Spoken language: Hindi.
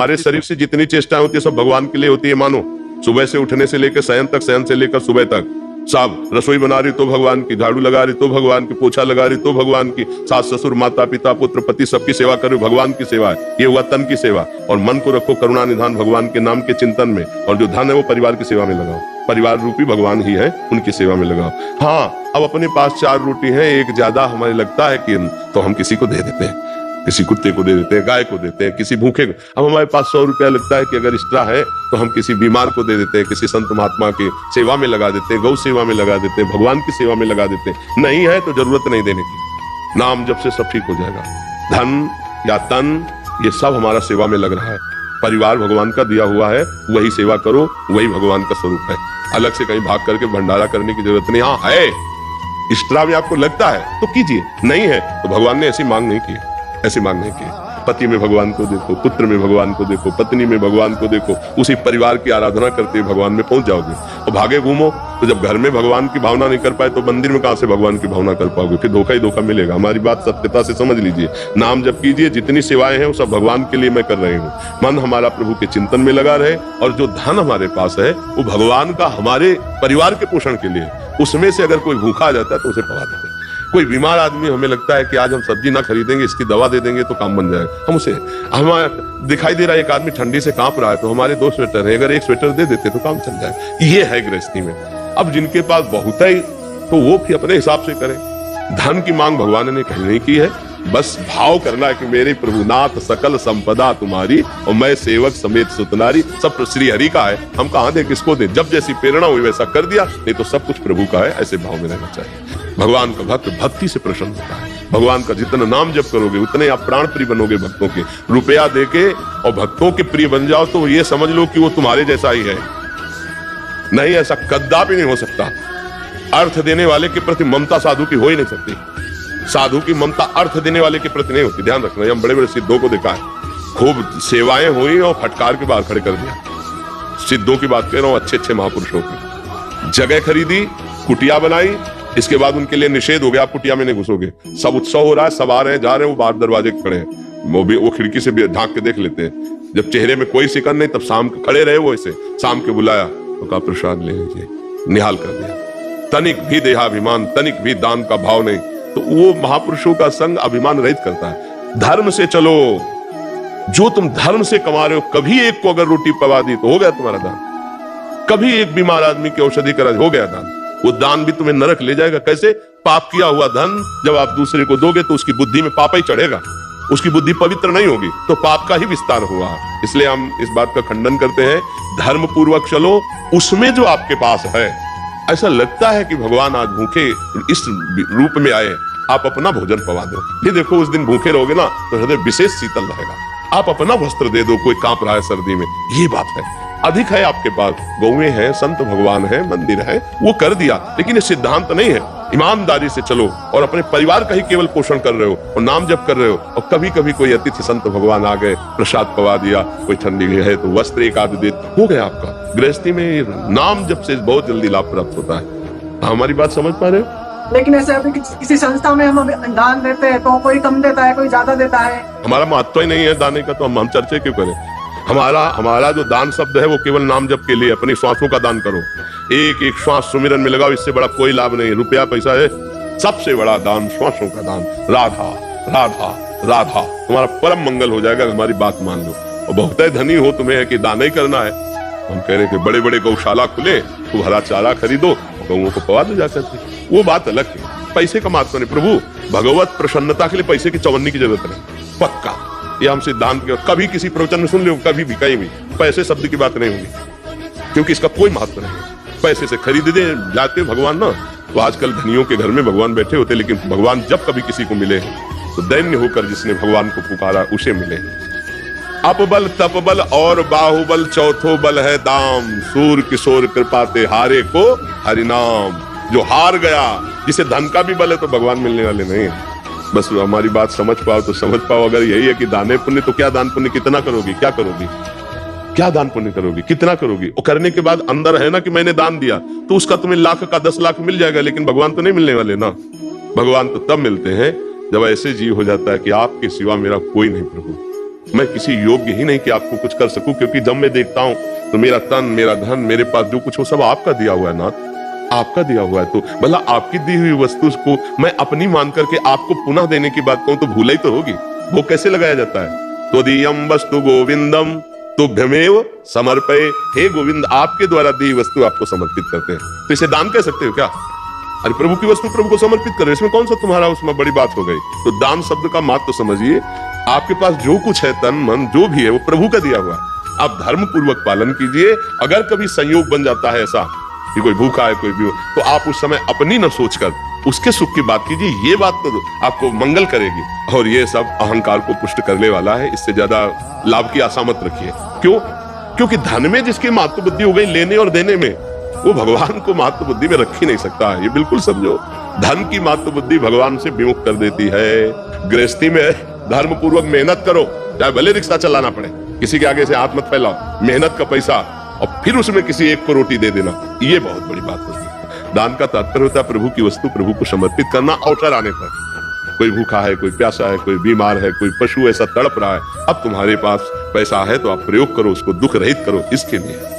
हमारे शरीर से जितनी चेष्टाएं होती है सब भगवान के लिए होती है। मानो सुबह से उठने से लेकर शयन तक, शयन से लेकर सुबह तक, सब रसोई बना रही तो भगवान की, झाड़ू लगा रही तो भगवान की, पोछा लगा रही तो भगवान की, सास ससुर माता पिता पुत्र पति सबकी सेवा कर रही, भगवान की सेवा है। ये हुआ तन की सेवा। और मन को रखो करुणा निधान भगवान के नाम के चिंतन में, और जो धन है वो परिवार की सेवा में लगाओ। परिवार रूपी भगवान ही है, उनकी सेवा में लगाओ। हाँ, अब अपने पास 4 रोटी है, एक ज्यादा हमें लगता है कि तो हम किसी को दे देते हैं, किसी कुत्ते को दे देते हैं, गाय को देते हैं, किसी भूखे को। अब हमारे पास 100 रुपया लगता है कि अगर एक्स्ट्रा है तो हम किसी बीमार को दे देते हैं, किसी संत महात्मा की सेवा में लगा देते हैं, गौ सेवा में लगा देते हैं, भगवान की सेवा में लगा देते हैं। नहीं है तो जरूरत नहीं देने की, नाम जब से सब ठीक हो जाएगा। धन या तन ये सब हमारा सेवा में लग रहा है। परिवार भगवान का दिया हुआ है, वही सेवा करो, वही भगवान का स्वरूप है। अलग से कहीं भाग करके भंडारा करने की जरूरत नहीं। हाँ है, एक्स्ट्रा में आपको लगता है तो कीजिए, नहीं है तो भगवान ने ऐसी मांग नहीं की, ऐसी मांग नहीं की। पति में भगवान को देखो, पुत्र में भगवान को देखो, पत्नी में भगवान को देखो, उसी परिवार की आराधना करते हुए भगवान में पहुंच जाओगे। और भागे घूमो तो जब घर में भगवान की भावना नहीं कर पाए तो मंदिर में कहां से भगवान की भावना कर पाओगे? फिर धोखा ही धोखा मिलेगा। हमारी बात सत्यता से समझ लीजिए। नाम जप कीजिए, जितनी सेवाएं हैं वो सब भगवान के लिए मैं कर रही हूँ। मन हमारा प्रभु के चिंतन में लगा रहे, और जो धन हमारे पास है वो भगवान का हमारे परिवार के पोषण के लिए। उसमें से अगर कोई भूखा आ जाता है तो उसे पवा देते। कोई बीमार आदमी, हमें लगता है कि आज हम सब्जी ना खरीदेंगे, इसकी दवा दे देंगे तो काम बन जाएगा, हम उसे, हमें दिखाई दे रहा है एक आदमी ठंडी से कांप रहा है तो हमारे 2 स्वेटर है, अगर 1 स्वेटर दे देते तो काम चल जाए। ये है गृहस्थी में। अब जिनके पास बहुत है तो वो भी अपने हिसाब से करें। धन की मांग भगवान ने कहीं नहीं की है, बस भाव करना है कि मेरे प्रभुनाथ सकल संपदा तुम्हारी और मैं सेवक समेत सुतनारी। सब श्री हरि का है, हम कहां दे किसको दे? जब जैसी प्रेरणा हुई वैसा कर दिया, नहीं तो सब कुछ प्रभु का है। ऐसे भाव में रहना चाहिए। भगवान का भक्त भक्ति से प्रसन्न होता है। भगवान का जितना नाम जप करोगे उतने आप प्राण प्रिय बनोगे भक्तों के। रुपया देके और भक्तों के प्रिय बन जाओ तो ये समझ लो कि वो तुम्हारे जैसा ही है। नहीं, ऐसा कदापि नहीं हो सकता। अर्थ देने वाले के प्रति ममता साधु की हो ही नहीं सकती। साधु की ममता अर्थ देने वाले के प्रति नहीं होती। ध्यान रखना, हम बड़े बड़े सिद्धों को देखा है, खूब सेवाएं हुई और फटकार के बाहर खड़े कर दिया। सिद्धों की बात कर रहा हूं, अच्छे अच्छे महापुरुषों की। जगह खरीदी, कुटिया बनाई, इसके बाद उनके लिए निषेध हो गया, आप कुटिया में नहीं घुसोगे। सब उत्सव हो रहा है, सब आ रहे हैं जा रहे हैं, वो बाहर दरवाजे खड़े हैं, वो खिड़की से भी झांक के देख लेते हैं। जब चेहरे में कोई शिकन नहीं तब शाम खड़े रहे वो ऐसे, शाम के बुलाया तो कहा प्रसाद ले लीजिए, निहाल कर दिया। तनिक भी देहाभिमान, तनिक भी दान का भाव नहीं। तो वो महापुरुषों का संग अभिमान रहित करता है। धर्म से चलो, जो तुम धर्म से कमा रहे हो, कभी एक को अगर रोटी पवा दी तो हो गया तुम्हारा दान। कभी एक बीमार आदमी की औषधि करा, हो गया दान। वो दान भी तुम्हें नरक ले जाएगा। कैसे? पाप किया हुआ धन जब आप दूसरे को दोगे तो उसकी बुद्धि में पाप ही चढ़ेगा, उसकी बुद्धि पवित्र नहीं होगी, तो पाप का ही विस्तार हुआ। इसलिए हम इस बात का खंडन करते हैं, धर्म पूर्वक चलो, उसमें जो आपके पास है। ऐसा लगता है कि भगवान आज भूखे इस रूप में आए, आप अपना भोजन पवा दो। ये देखो, उस दिन भूखे रहोगे ना तो हृदय विशेष शीतल रहेगा। आप अपना वस्त्र दे दो, कोई कांप रहा है सर्दी में, ये बात है। अधिक है आपके पास, गौएं हैं, संत भगवान है, मंदिर है, वो कर दिया, लेकिन ये सिद्धांत नहीं है। ईमानदारी से चलो और अपने परिवार का ही केवल पोषण कर रहे हो और नाम जप कर रहे हो। और कभी कभी कोई अतिथि संत भगवान आ गए, प्रसाद पवा दिया, कोई ठंडी है तो वस्त्र एक आध दे, हो गया आपका। गृहस्थी में नाम जप से बहुत जल्दी लाभ प्राप्त होता है। हमारी बात समझ पा रहे हो? लेकिन ऐसे अभी किसी संस्था में हम दान देते हैं तो कोई कम देता है, कोई ज्यादा देता है। हमारा महत्व ही नहीं है दाने का, तो हम चर्चा क्यों करें? हमारा जो दान शब्द है वो केवल नाम जप के लिए, अपनी श्वासों का दान करो, एक एक श्वास सुमिरन में लगाओ, इससे बड़ा कोई लाभ नहीं। रुपया पैसा है, सबसे बड़ा दान श्वासों का दान। राधा राधा राधा, तुम्हारा परम मंगल हो जाएगा। हमारी बात मान लो। और बहुत धनी हो तुम्हें है कि दान ही करना है। हम कह रहे कि बड़े बड़े गौशाला खुले, तू हरा चारा खरीदो, गौओं को पवा दो जाकर के, वो बात अलग है। पैसे का महत्व नहीं। प्रभु भगवत प्रसन्नता के लिए पैसे की चवन्नी की जरूरत नहीं, पक्का। ये हम सिद्धांत के कभी किसी प्रवचन में सुन लो, कभी भी कहीं भी पैसे शब्द की बात नहीं होगी, क्योंकि इसका कोई महत्व नहीं है। पैसे से खरीद दे जाते भगवान ना, तो आजकल धनियों के घर में भगवान बैठे होते, लेकिन भगवान जब कभी किसी को मिले तो दैन्य होकर जिसने भगवान को पुकारा उसे मिले। अपबल तपबल और बाहुबल चौथो बल है दाम, सूर किशोर कृपाते हारे को हरिनाम। जो हार गया, जिसे धन का भी बल है तो भगवान मिलने वाले नहीं है। बस हमारी बात समझ पाओ तो समझ पाओ। अगर यही है कि दाने पुण्य, तो क्या दान पुण्य कितना करोगी, क्या करोगी, क्या दान पुण्य करोगी, कितना करोगी? और करने के बाद अंदर है ना कि मैंने दान दिया, तो उसका तुम्हें लाख का 10 लाख मिल जाएगा, लेकिन भगवान तो नहीं मिलने वाले ना। भगवान तो तब मिलते हैं जब ऐसे जीव हो जाता है कि आपके सिवा मेरा कोई नहीं प्रभु, मैं किसी योग्य ही नहीं कि आपको कुछ कर सकूं, क्योंकि जब मैं देखता हूं तो मेरा तन, मेरा धन, मेरे पास जो कुछ हो सब आपका दिया हुआ है नाथ, आपका दिया हुआ है। तो भला आपकी दी हुई वस्तु को मैं अपनी मान करके आपको पुनः देने की बात कहूं तो भूल ही तो होगी। वो कैसे लगाया जाता है? त्वदीयं वस्तु गोविंदम तुभ्यमेव समर्पये। हे गोविंद, आपके द्वारा दी वस्तु आपको समर्पित करते हैं। तो इसे दान कह सकते हो क्या? अरे प्रभु की वस्तु प्रभु को समर्पित करो, इसमें कौन सा तुम्हारा उसमें बड़ी बात हो गई? तो दान शब्द का मात्र तो समझिए, आपके पास जो कुछ है, तन मन जो भी है, वो प्रभु का दिया हुआ है। आप धर्म पूर्वक पालन कीजिए। अगर कभी संयोग बन जाता है ऐसा कि कोई भूखा है, कोई भी, तो आप उस समय अपनी न सोचकर उसके सुख की बात कीजिए। ये बात तो आपको मंगल करेगी, और ये सब अहंकार को पुष्ट करने वाला है। इससे ज्यादा लाभ की आशा मत रखिए। क्यों? क्योंकि धन में जिसकी महत्व बुद्धि हो गई लेने और देने में, वो भगवान को महत्व बुद्धि में रख ही नहीं सकता है। ये बिल्कुल समझो, धन की महत्व बुद्धि भगवान से विमुख कर देती है। गृहस्थी में धर्म पूर्वक मेहनत करो, चाहे भले रिक्शा चलाना पड़े, किसी के आगे से हाथ मत फैलाओ। मेहनत का पैसा और फिर उसमें किसी एक को रोटी दे देना, ये बहुत बड़ी बात होती है। दान का तात्पर्य होता है प्रभु की वस्तु प्रभु को समर्पित करना। अवसर आने पर कोई भूखा है, कोई प्यासा है, कोई बीमार है, कोई पशु ऐसा तड़प रहा है, अब तुम्हारे पास पैसा है तो आप प्रयोग करो, उसको दुख रहित करो, इसके लिए।